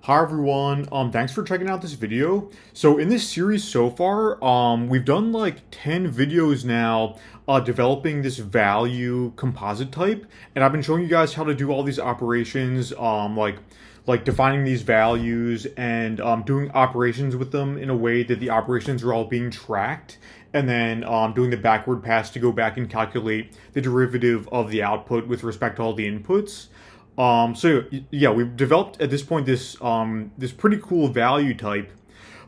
Hi everyone, thanks for checking out this video. So in this series so far, we've done like 10 videos now developing this value composite type, and I've been showing you guys how to do all these operations, like defining these values and doing operations with them in a way that the operations are all being tracked, and then doing the backward pass to go back and calculate the derivative of the output with respect to all the inputs. So yeah, we've developed at this point this pretty cool value type,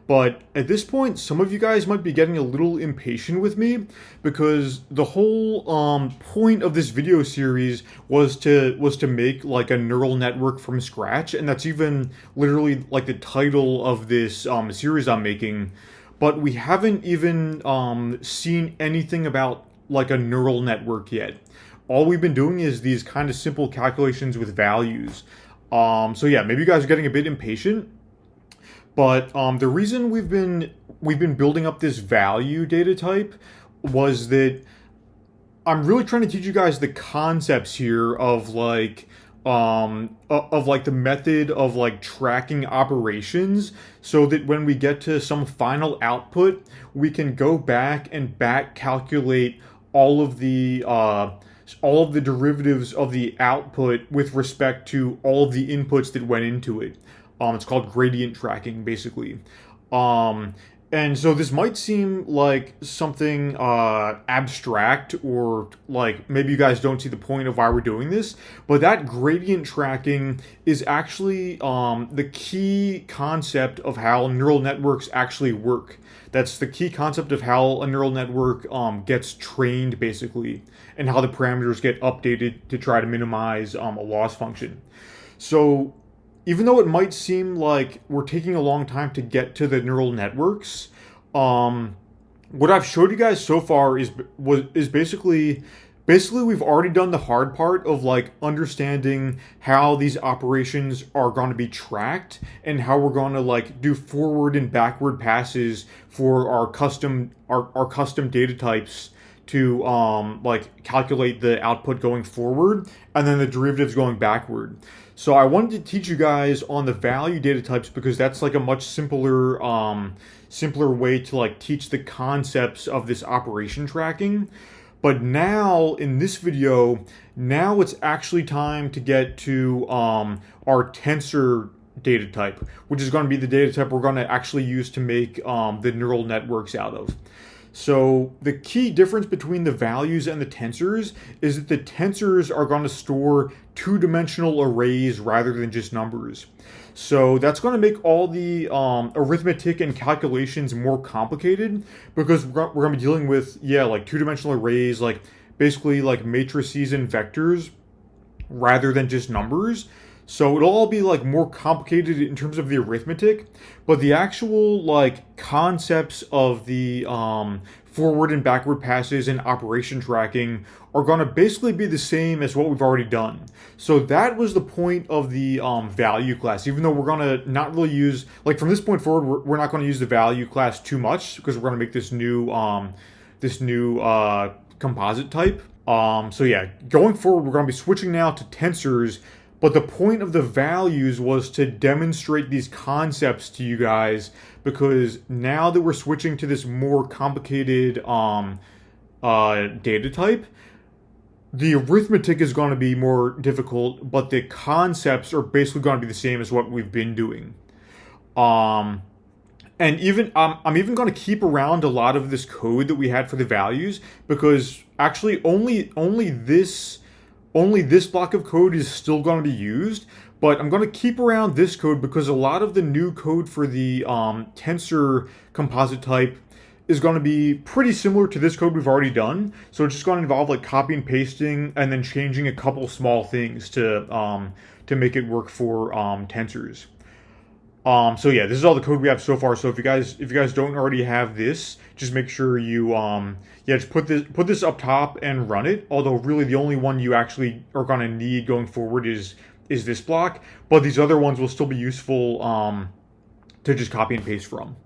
but at this point, some of you guys might be getting a little impatient with me because the whole point of this video series was to make like a neural network from scratch, and that's even literally like the title of this series I'm making. But we haven't even seen anything about like a neural network yet. All we've been doing is these kind of simple calculations with values. So yeah, maybe you guys are getting a bit impatient, but the reason we've been building up this value data type was that I'm really trying to teach you guys the concepts here of like the method of like tracking operations, so that when we get to some final output, we can go back and back calculate all of the derivatives of the output with respect to all of the inputs that went into it. It's called gradient tracking, basically. And so this might seem like something abstract, or like maybe you guys don't see the point of why we're doing this, but that gradient tracking is actually the key concept of how neural networks actually work. That's the key concept of how a neural network gets trained, basically, and how the parameters get updated to try to minimize a loss function. So even though it might seem like we're taking a long time to get to the neural networks, what I've showed you guys so far is basically we've already done the hard part of like understanding how these operations are going to be tracked and how we're going to like do forward and backward passes for our custom data types to like calculate the output going forward and then the derivatives going backward. So I wanted to teach you guys on the value data types because that's like a much simpler way to like teach the concepts of this operation tracking. But now in this video, now it's actually time to get to our tensor data type, which is going to be the data type we're going to actually use to make the neural networks out of. So the key difference between the values and the tensors is that the tensors are going to store two-dimensional arrays rather than just numbers. So that's going to make all the arithmetic and calculations more complicated because we're going to be dealing with, like two-dimensional arrays, like basically like matrices and vectors rather than just numbers. So it'll all be like more complicated in terms of the arithmetic, but the actual like concepts of the forward and backward passes and operation tracking are going to basically be the same as what we've already done. So that was the point of the value class, even though we're going to not really use, like from this point forward, we're not going to use the value class too much because we're going to make this new composite type. So yeah, going forward, we're going to be switching now to tensors. But the point of the values was to demonstrate these concepts to you guys, because now that we're switching to this more complicated data type, the arithmetic is going to be more difficult, but the concepts are basically going to be the same as what we've been doing. And even I'm even going to keep around a lot of this code that we had for the values, because actually only this block of code is still going to be used, but I'm going to keep around this code because a lot of the new code for the tensor composite type is going to be pretty similar to this code we've already done. So it's just going to involve like copy and pasting and then changing a couple small things to make it work for tensors. So yeah, this is all the code we have so far. So if you guys don't already have this, just make sure you just put this up top and run it. Although really the only one you actually are going to need going forward is this block, but these other ones will still be useful to just copy and paste from.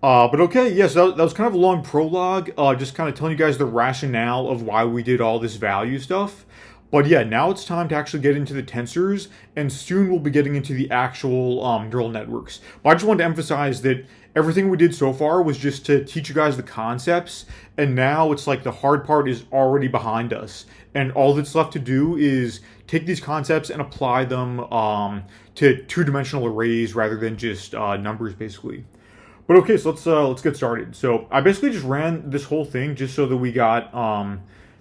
But okay, yes, that was kind of a long prologue, just kind of telling you guys the rationale of why we did all this value stuff. But yeah, now it's time to actually get into the tensors, and soon we'll be getting into the actual neural networks. But I just wanted to emphasize that everything we did so far was just to teach you guys the concepts, and now it's like the hard part is already behind us. And all that's left to do is take these concepts and apply them to two-dimensional arrays rather than just numbers, basically. But okay, so let's get started. So I basically just ran this whole thing just so that we got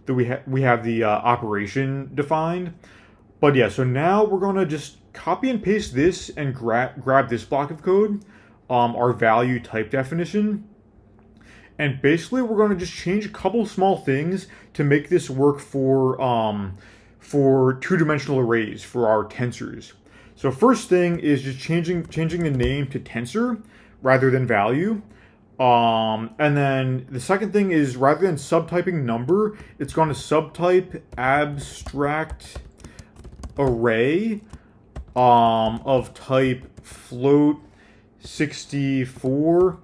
that we have the operation defined. But yeah, so now we're gonna just copy and paste this and grab this block of code, our value type definition, and basically we're gonna just change a couple small things to make this work for two-dimensional arrays for our tensors. So first thing is just changing the name to tensor rather than value. And then the second thing is rather than subtyping number, it's going to subtype abstract array of type float 64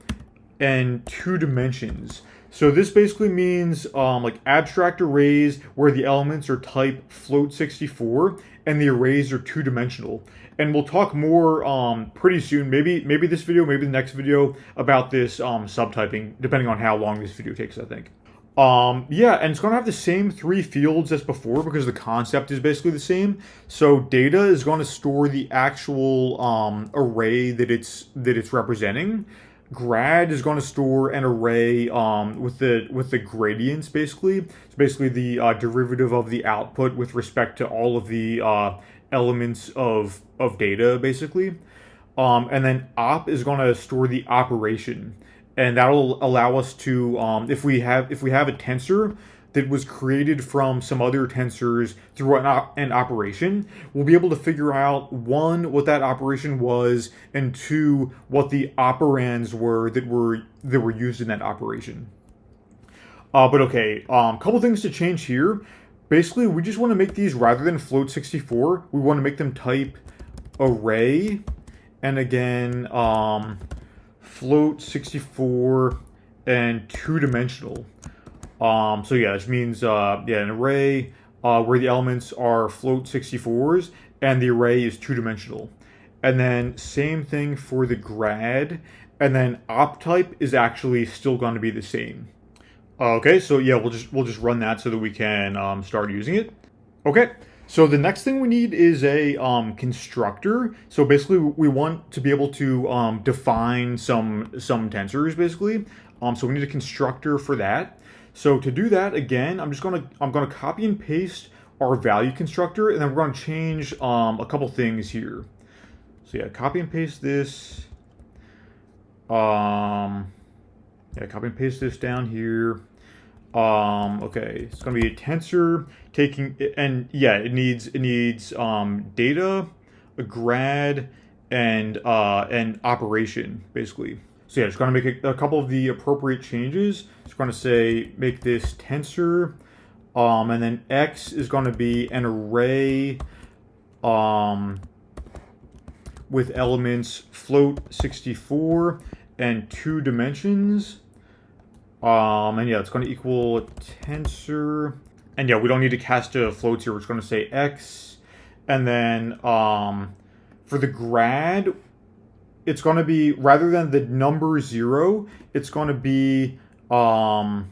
and 2 dimensions. So this basically means like abstract arrays where the elements are type float 64 and the arrays are two-dimensional. And we'll talk more pretty soon, maybe this video, maybe the next video, about this subtyping, depending on how long this video takes, I think. Yeah, and it's going to have the same 3 fields as before because the concept is basically the same. So data is going to store the actual array that it's representing. Grad is going to store an array with the gradients, basically. It's basically the derivative of the output with respect to all of the elements of data, basically. And then op is going to store the operation, and that'll allow us to if we have a tensor that was created from some other tensors through an operation, we'll be able to figure out, 1, what that operation was, and 2, what the operands were that were used in that operation. But okay, couple things to change here. Basically, we just want to make these, rather than float 64, we want to make them type array, and again, float 64 and two-dimensional. So yeah, this means yeah, an array where the elements are float 64s and the array is two-dimensional. And then same thing for the grad, and then op type is actually still going to be the same. Okay, so yeah, we'll just run that so that we can start using it. Okay, so the next thing we need is a constructor. So basically, we want to be able to define some tensors, basically. So we need a constructor for that. So to do that, again, I'm gonna copy and paste our value constructor, and then we're gonna change a couple things here. So yeah, copy and paste this. Yeah, copy and paste this down here. Okay, it's gonna be a tensor taking, and yeah, it needs data, a grad, and an operation, basically. So yeah, just gonna make a couple of the appropriate changes. Just gonna say make this tensor, and then x is gonna be an array, with elements float 64 and 2 dimensions. And yeah, it's going to equal a tensor. And yeah, we don't need to cast a floats here. We're just going to say x. And then for the grad, it's going to be, rather than the number 0, it's going to be an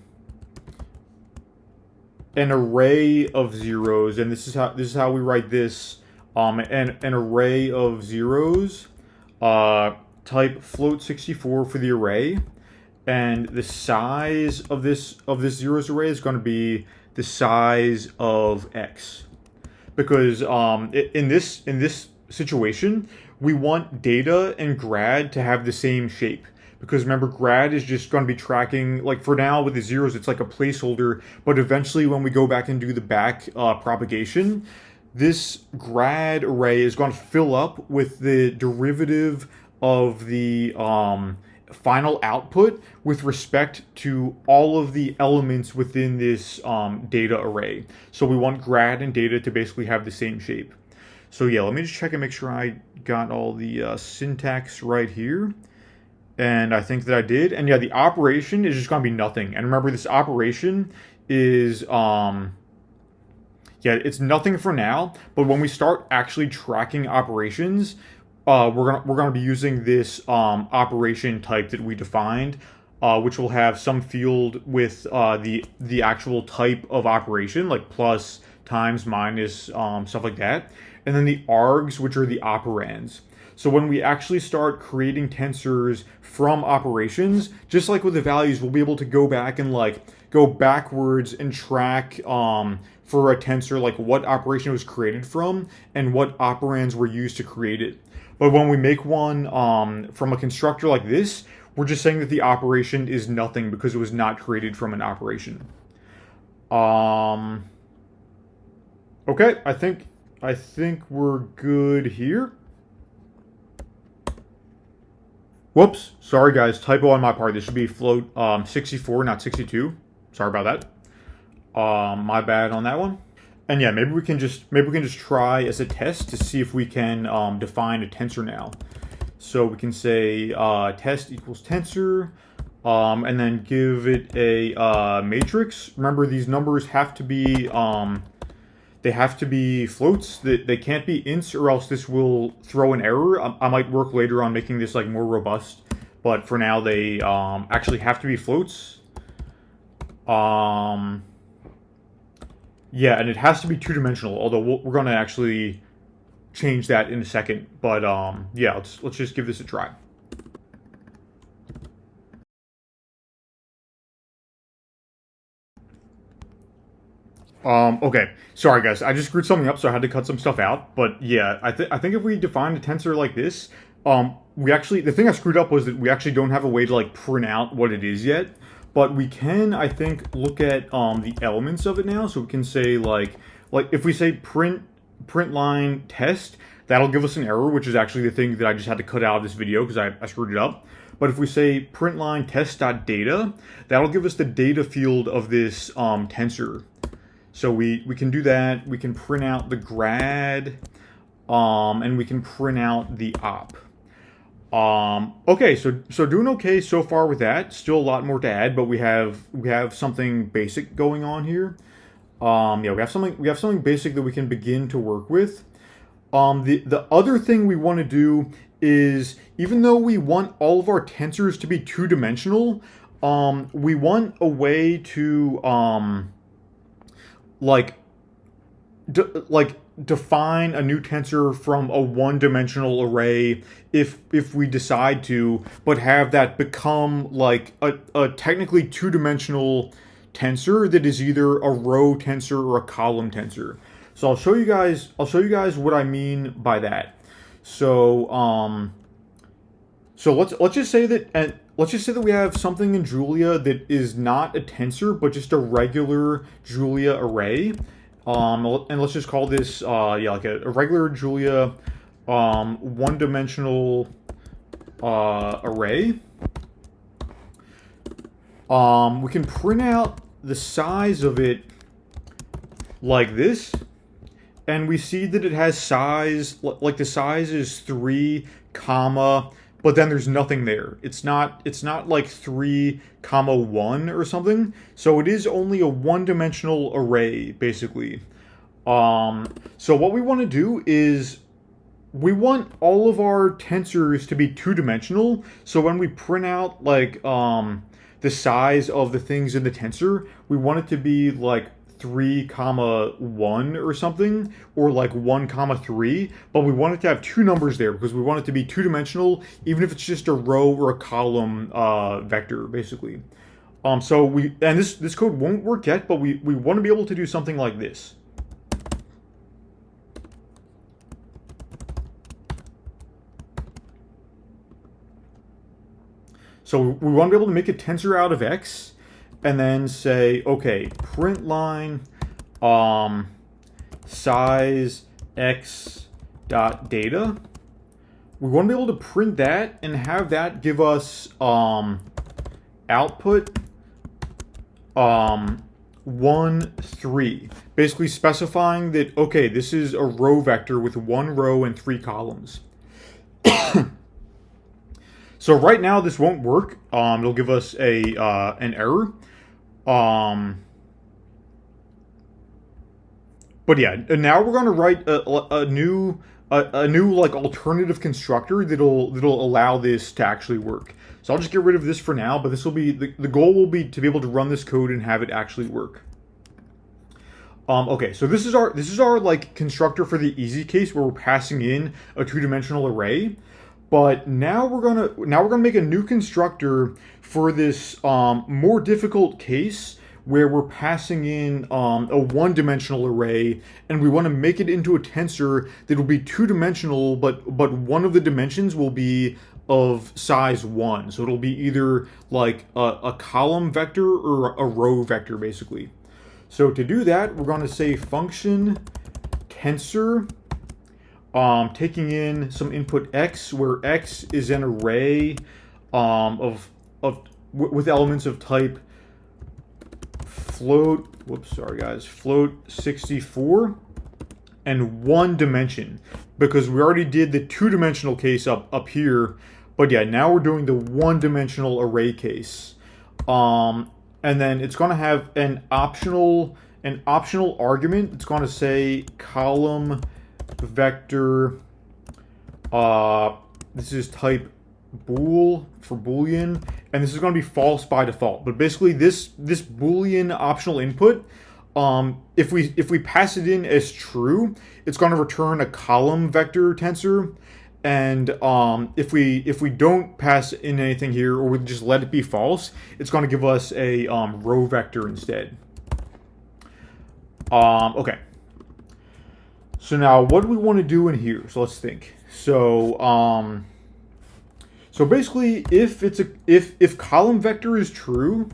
array of zeros. And this is how we write this. An array of zeros, type float 64 for the array. And the size of this zeros array is going to be the size of x, because in this situation we want data and grad to have the same shape, because remember, grad is just going to be tracking, like for now with the zeros it's like a placeholder, but eventually when we go back and do the back propagation, this grad array is going to fill up with the derivative of the final output with respect to all of the elements within this data array. So we want grad and data to basically have the same shape. So yeah, let me just check and make sure I got all the syntax right here. And I think that I did. And yeah, the operation is just going to be nothing. And remember, this operation is, Yeah, it's nothing for now, but when we start actually tracking operations, we're gonna be using this operation type that we defined, which will have some field with the actual type of operation, like plus, times, minus, stuff like that, and then the args, which are the operands. So when we actually start creating tensors from operations, just like with the values, we'll be able to go back and like go backwards and track for a tensor like what operation it was created from and what operands were used to create it. But when we make one from a constructor like this, we're just saying that the operation is nothing because it was not created from an operation. Okay, I think we're good here. Whoops, sorry guys, typo on my part. This should be float 64, not 62. Sorry about that. My bad on that one. And yeah, maybe we can just try as a test to see if we can define a tensor now. So we can say test equals tensor, and then give it a matrix. Remember, these numbers have to be they have to be floats. They can't be ints, or else this will throw an error. I might work later on making this like more robust, but for now they actually have to be floats. Yeah, and it has to be two-dimensional. Although we're gonna actually change that in a second. But yeah, let's just give this a try. Okay, sorry guys, I just screwed something up, so I had to cut some stuff out. But yeah, I think if we define a tensor like this, the thing I screwed up was that we actually don't have a way to like print out what it is yet. But we can, I think, look at the elements of it now. So we can say like if we say print line test, that'll give us an error, which is actually the thing that I just had to cut out of this video because I screwed it up. But if we say print line test.data, that'll give us the data field of this tensor. So we can do that. We can print out the grad, and we can print out the op. Okay, so doing okay so far with that. Still a lot more to add, but we have something basic going on here. Yeah, we have something basic that we can begin to work with. The other thing we want to do is, even though we want all of our tensors to be two-dimensional, we want a way to define a new tensor from a one-dimensional array if we decide to, but have that become like a technically two-dimensional tensor that is either a row tensor or a column tensor. So I'll show you guys what I mean by that. So so let's just say that we have something in Julia that is not a tensor but just a regular Julia array. And let's just call this like a regular Julia one-dimensional array. We can print out the size of it like this, and we see that it has size, like the size is 3, comma, but then there's nothing there. It's not like 3, comma 1 or something. So it is only a one-dimensional array, basically. So what we want to do is we want all of our tensors to be two-dimensional. So when we print out like the size of the things in the tensor, we want it to be like 3, comma 1 or something, or like 1, comma 3, but we want it to have two numbers there because we want it to be two-dimensional, even if it's just a row or a column vector, basically. So this code won't work yet, but we want to be able to do something like this. So we want to be able to make a tensor out of x, and then say, okay, print line size x dot data. We want to be able to print that and have that give us output 1, 3, basically specifying that, okay, this is a row vector with 1 row and 3 columns. So right now this won't work. It'll give us an error. But yeah, and now we're going to write a new like alternative constructor that'll allow this to actually work. So I'll just get rid of this for now, but this will be the goal will be to be able to run this code and have it actually work. Okay, so this is our like constructor for the easy case where we're passing in a two-dimensional array. But now we're gonna make a new constructor for this more difficult case where we're passing in a one-dimensional array, and we want to make it into a tensor that will be two-dimensional, but one of the dimensions will be of size 1. So it'll be either like a column vector or a row vector, basically. So to do that, we're going to say function tensor, taking in some input x, where x is an array with elements of type float. Whoops, sorry guys, float 64 and one dimension, because we already did the two-dimensional case up here. But yeah, now we're doing the one-dimensional array case. And then it's going to have an optional argument. It's going to say column vector. This is type bool for boolean, and this is going to be false by default. But basically, this boolean optional input, if we pass it in as true, it's going to return a column vector tensor. And if we don't pass in anything here, or we just let it be false, it's going to give us a row vector instead. Okay. So now, what do we want to do in here? So let's think. So so basically, if column vector is true,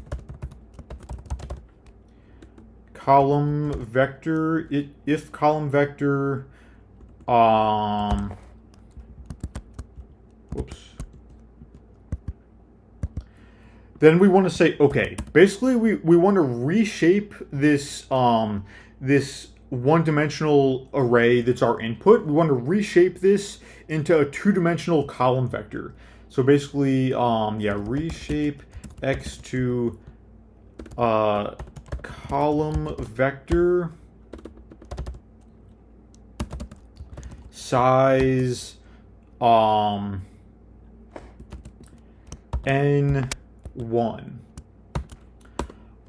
if column vector whoops. Then we want to say, okay, basically we want to reshape this this one-dimensional array that's our input. We want to reshape this into a two-dimensional column vector. So basically, yeah, reshape x to column vector size n1.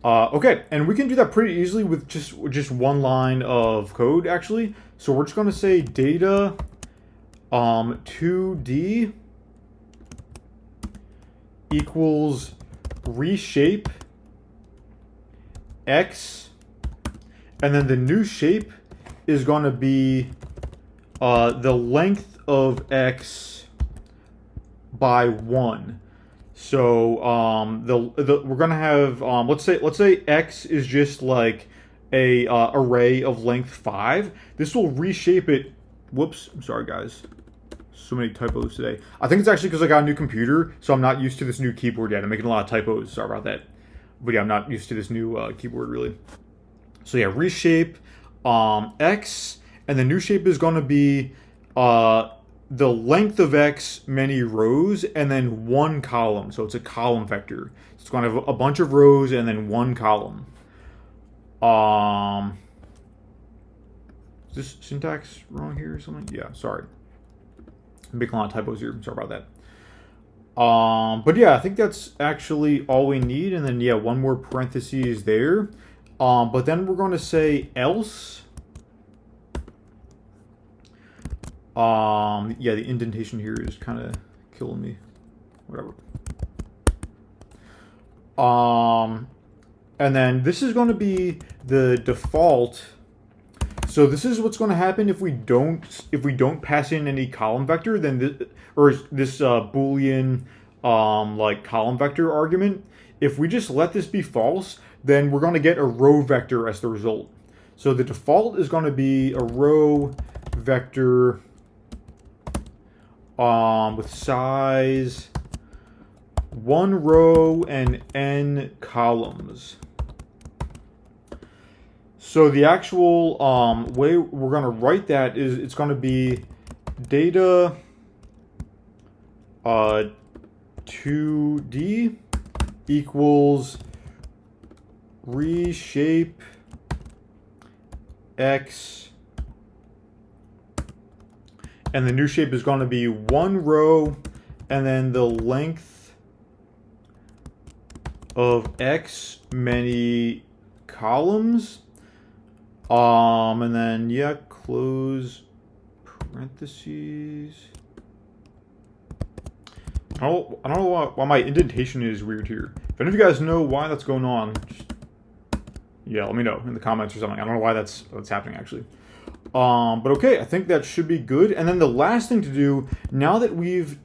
Okay, and we can do that pretty easily with just one line of code, actually. So we're just going to say data 2D equals reshape x, and then the new shape is going to be the length of x by 1. So we're gonna have let's say x is just like a array of length 5. This will reshape it. Whoops, I'm sorry guys. So many typos today. I think it's actually because I got a new computer, so I'm not used to this new keyboard yet. I'm making a lot of typos. Sorry about that. But yeah, I'm not used to this new keyboard really. So yeah, reshape x, and the new shape is gonna be the length of x many rows and then one column. So it's a column vector. It's going to have a bunch of rows and then one column. Is this syntax wrong here or something? Yeah, sorry. I'm making a lot of typos here. Sorry about that. But yeah, I think that's actually all we need. And then yeah, one more parentheses there. But then we're going to say else. Yeah, the indentation here is kind of killing me. Whatever. And then this is going to be the default. So this is what's going to happen if we don't pass in any column vector. Then this boolean like column vector argument. If we just let this be false, then we're going to get a row vector as the result. So the default is going to be a row vector with size 1 row and n columns. So the actual way we're going to write that is it's going to be data 2D equals reshape x, and the new shape is going to be 1 row, and then the length of x many columns, and then yeah, close parentheses. I don't know why my indentation is weird here. If any of you guys know why that's going on, just, yeah, let me know in the comments or something. I don't know why that's happening actually. But okay, I think that should be good. And then the last thing to do, now that we've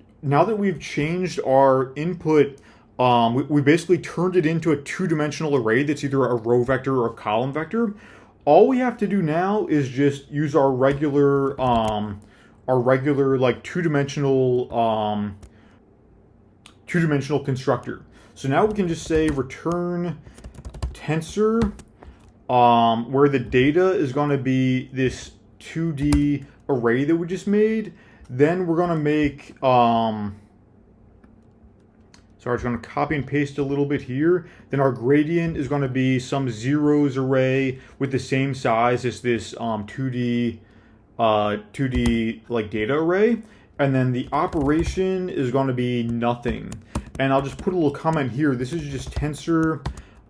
changed our input, we basically turned it into a two-dimensional array that's either a row vector or a column vector. All we have to do now is just use our regular like two-dimensional constructor. So now we can just say return tensor, where the data is going to be this 2D array that we just made. Then we're going to make, sorry, I'm going to copy and paste a little bit here. Then our gradient is going to be some zeros array with the same size as this 2D like data array. And then the operation is going to be nothing. And I'll just put a little comment here. This is just tensor.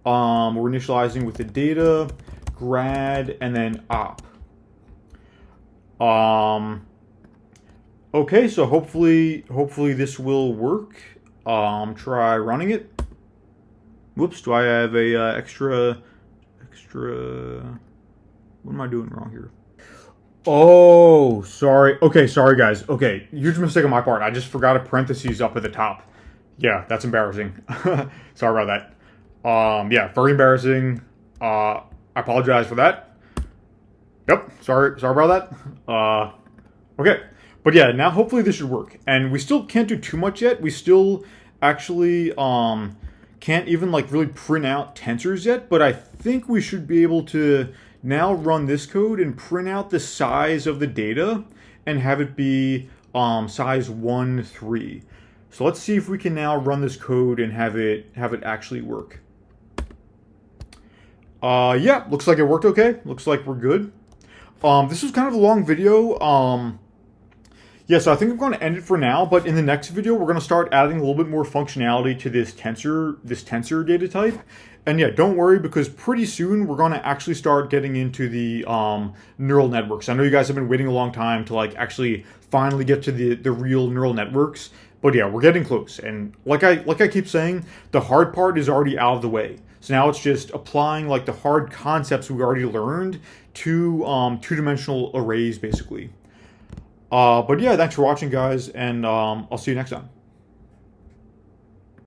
We're initializing with the data, grad, and then op. Okay, so hopefully this will work. Try running it. Whoops, do I have a extra? What am I doing wrong here? Oh, sorry. Okay, sorry guys. Okay, huge mistake on my part. I just forgot a parentheses up at the top. Yeah, that's embarrassing. Sorry about that. Yeah, very embarrassing. I apologize for that. Yep, sorry about that. Okay, but yeah, now hopefully this should work. And we still can't do too much yet. We still actually can't even like really print out tensors yet, but I think we should be able to now run this code and print out the size of the data and have it be size 1, 3. So let's see if we can now run this code and have it actually work. Yeah, looks like it worked okay. Looks like we're good. This was kind of a long video. Yeah, so I think I'm going to end it for now, but in the next video, we're going to start adding a little bit more functionality to this tensor data type. And yeah, don't worry, because pretty soon we're going to actually start getting into the neural networks. I know you guys have been waiting a long time to like actually finally get to the real neural networks. But yeah, we're getting close. And like I keep saying, the hard part is already out of the way. So now it's just applying like the hard concepts we already learned to two-dimensional arrays, basically. But yeah, thanks for watching, guys, and I'll see you next time.